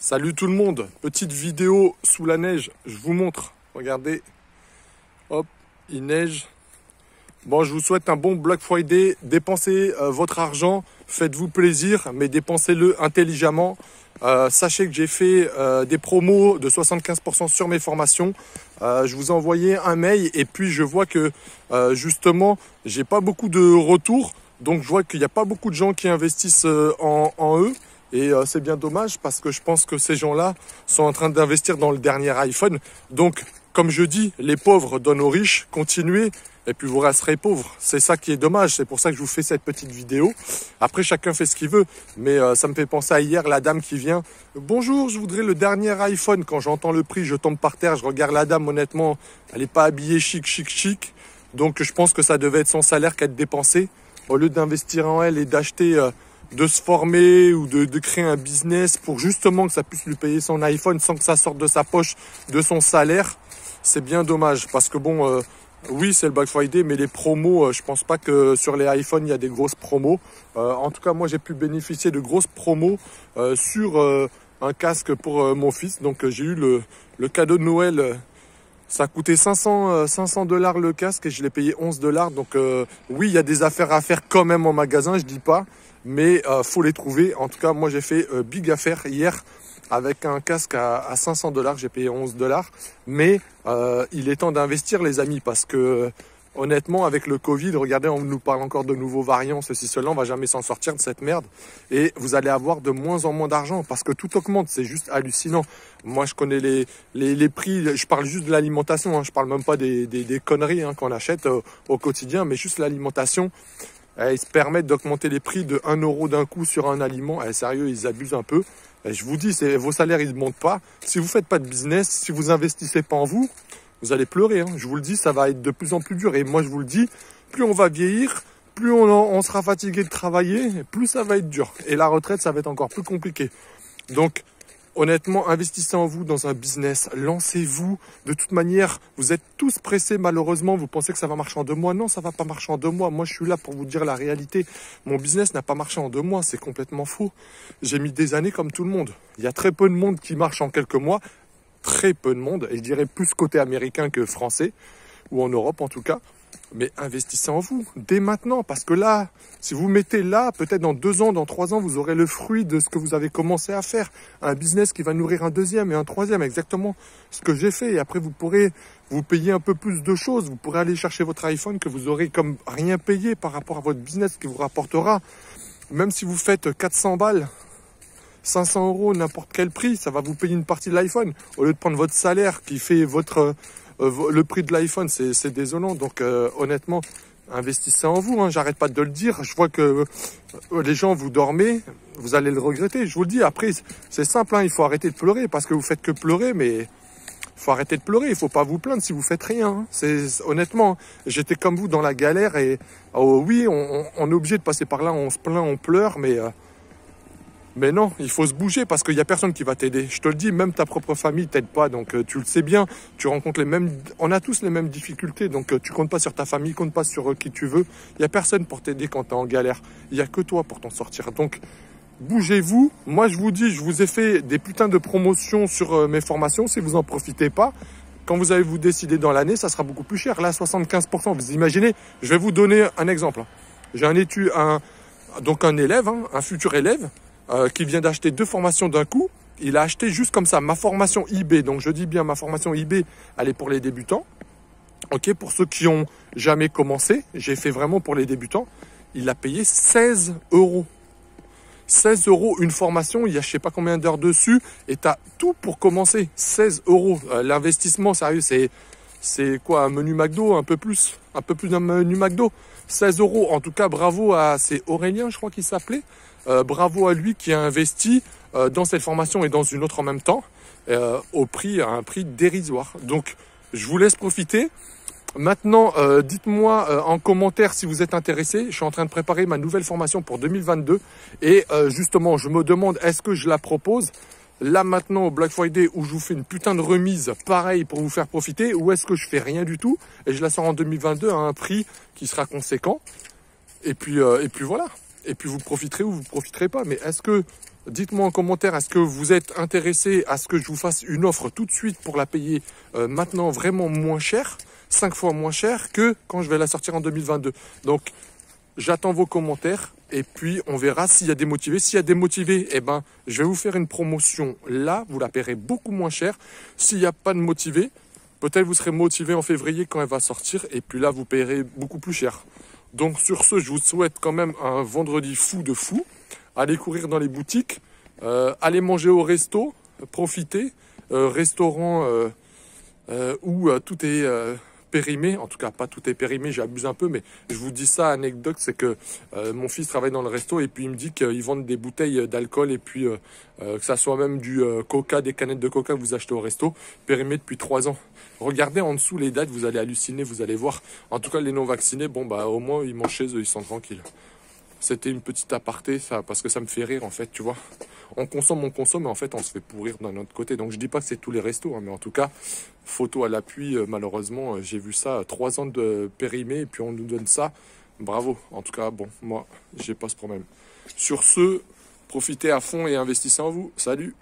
Salut tout le monde, petite vidéo sous la neige, je vous montre, regardez, hop, il neige. Bon, je vous souhaite un bon Black Friday, dépensez votre argent, faites-vous plaisir, mais dépensez-le intelligemment. Sachez que j'ai fait des promos de 75% sur mes formations. Je vous ai envoyé un mail et puis je vois que justement, j'ai pas beaucoup de retours. Donc je vois qu'il n'y a pas beaucoup de gens qui investissent en eux. Et c'est bien dommage parce que je pense que ces gens-là sont en train d'investir dans le dernier iPhone. Donc, comme je dis, les pauvres donnent aux riches, continuez et puis vous resterez pauvres. C'est ça qui est dommage, c'est pour ça que je vous fais cette petite vidéo. Après, chacun fait ce qu'il veut, mais ça me fait penser à hier, la dame qui vient. Bonjour, je voudrais le dernier iPhone. Quand j'entends le prix, je tombe par terre, je regarde la dame, honnêtement, elle n'est pas habillée chic. Donc, je pense que ça devait être son salaire qu'elle dépensé. Au lieu d'investir en elle et d'acheter... de se former ou de créer un business pour justement que ça puisse lui payer son iPhone sans que ça sorte de sa poche, de son salaire, c'est bien dommage. Parce que bon, oui, c'est le Black Friday, mais les promos, je pense pas que sur les iPhones, il y a des grosses promos. En tout cas, moi, j'ai pu bénéficier de grosses promos sur un casque pour mon fils. Donc, j'ai eu le cadeau de Noël. Ça a coûté 500 $ le casque et je l'ai payé 11 $. Donc, oui, il y a des affaires à faire quand même en magasin, je dis pas. Mais faut les trouver. En tout cas, moi j'ai fait big affaire hier avec un casque à 500 $. J'ai payé 11 $. Mais il est temps d'investir, les amis, parce que honnêtement, avec le Covid, regardez, on nous parle encore de nouveaux variants, ceci, cela, on va jamais s'en sortir de cette merde. Et vous allez avoir de moins en moins d'argent parce que tout augmente, c'est juste hallucinant. Moi, je connais les prix, je parle juste de l'alimentation, hein, je parle même pas des conneries hein, qu'on achète au quotidien, mais juste l'alimentation. Ils se permettent d'augmenter les prix de 1 € d'un coup sur un aliment. Sérieux, ils abusent un peu. Je vous dis, vos salaires, ils ne montent pas. Si vous ne faites pas de business, si vous investissez pas en vous, vous allez pleurer. Hein. Je vous le dis, ça va être de plus en plus dur. Et moi, je vous le dis, plus on va vieillir, plus on sera fatigué de travailler, plus ça va être dur. Et la retraite, ça va être encore plus compliqué. Donc, honnêtement, investissez en vous dans un business, lancez-vous. De toute manière, vous êtes tous pressés malheureusement, vous pensez que ça va marcher en 2 mois. Non, ça va pas marcher en 2 mois. Moi, je suis là pour vous dire la réalité. Mon business n'a pas marché en 2 mois, c'est complètement faux. J'ai mis des années comme tout le monde. Il y a très peu de monde qui marche en quelques mois. Très peu de monde, et je dirais plus côté américain que français, ou en Europe en tout cas. Mais investissez en vous, dès maintenant, parce que là, si vous mettez là, peut-être dans 2 ans, dans 3 ans, vous aurez le fruit de ce que vous avez commencé à faire. Un business qui va nourrir un deuxième et un troisième, exactement ce que j'ai fait. Et après, vous pourrez vous payer un peu plus de choses. Vous pourrez aller chercher votre iPhone que vous aurez comme rien payé par rapport à votre business qui vous rapportera. Même si vous faites 400 balles, 500 €, n'importe quel prix, ça va vous payer une partie de l'iPhone. Au lieu de prendre votre salaire qui fait le prix de l'iPhone, c'est désolant. Donc honnêtement, investissez en vous, hein. J'arrête pas de le dire. Je vois que les gens, vous dormez, vous allez le regretter. Je vous le dis, après, c'est simple, hein. Il faut arrêter de pleurer parce que vous faites que pleurer, mais il faut arrêter de pleurer. Il faut pas vous plaindre si vous faites rien, hein. Honnêtement, j'étais comme vous dans la galère et oui, on est obligé de passer par là, on se plaint, on pleure, mais non, il faut se bouger parce qu'il n'y a personne qui va t'aider. Je te le dis, même ta propre famille t'aide pas. Donc tu le sais bien, tu rencontres on a tous les mêmes difficultés. Donc tu comptes pas sur ta famille, compte pas sur qui tu veux. Il n'y a personne pour t'aider quand tu es en galère. Il n'y a que toi pour t'en sortir. Donc bougez-vous. Moi je vous dis, je vous ai fait des putains de promotions sur mes formations. Si vous n'en profitez pas, quand vous allez vous décider dans l'année, ça sera beaucoup plus cher. Là, 75%. Vous imaginez, je vais vous donner un exemple. J'ai un élève, hein, un futur élève, qui vient d'acheter 2 formations d'un coup. Il a acheté juste comme ça ma formation IB. Donc je dis bien ma formation IB, elle est pour les débutants. Ok, pour ceux qui ont jamais commencé, j'ai fait vraiment pour les débutants. Il a payé 16 €. 16 € une formation, il y a je sais pas combien d'heures dessus et tu as tout pour commencer. 16 €. L'investissement, sérieux, c'est quoi, un menu McDo, un peu plus d'un menu McDo. 16 €. En tout cas, bravo c'est Aurélien, je crois qu'il s'appelait. Bravo à lui qui a investi dans cette formation et dans une autre en même temps, à un prix dérisoire. Donc, je vous laisse profiter. Maintenant, dites-moi en commentaire si vous êtes intéressé. Je suis en train de préparer ma nouvelle formation pour 2022. Et justement, je me demande, est-ce que je la propose là maintenant au Black Friday où je vous fais une putain de remise pareil pour vous faire profiter, ou est-ce que je fais rien du tout et je la sors en 2022 à un prix qui sera conséquent. Et puis voilà. Et puis vous profiterez ou vous profiterez pas. Mais est-ce que Dites-moi en commentaire, est-ce que vous êtes intéressé à ce que je vous fasse une offre tout de suite pour la payer maintenant vraiment moins cher, 5 fois moins cher que quand je vais la sortir en 2022. Donc, j'attends vos commentaires et puis on verra s'il y a des motivés. S'il y a des motivés, eh ben, je vais vous faire une promotion là, vous la paierez beaucoup moins cher. S'il n'y a pas de motivés, peut-être vous serez motivé en février quand elle va sortir et puis là, vous payerez beaucoup plus cher. Donc sur ce, je vous souhaite quand même un vendredi fou de fou. Allez courir dans les boutiques, allez manger au resto, profitez. Restaurant où tout est périmé, en tout cas pas tout est périmé, j'abuse un peu, mais je vous dis ça, anecdote, c'est que mon fils travaille dans le resto et puis il me dit qu'ils vendent des bouteilles d'alcool et puis que ça soit même du coca, des canettes de coca que vous achetez au resto, périmé depuis 3 ans. Regardez en dessous les dates, vous allez halluciner, vous allez voir. En tout cas, les non-vaccinés, bon bah au moins ils mangent chez eux, ils sont tranquilles. C'était une petite aparté, ça, parce que ça me fait rire en fait, tu vois. On consomme, mais en fait on se fait pourrir d'un autre côté. Donc je dis pas que c'est tous les restos, hein, mais en tout cas, photo à l'appui, malheureusement, j'ai vu ça, 3 ans de périmé, et puis on nous donne ça. Bravo. En tout cas, bon, moi, j'ai pas ce problème. Sur ce, profitez à fond et investissez en vous. Salut!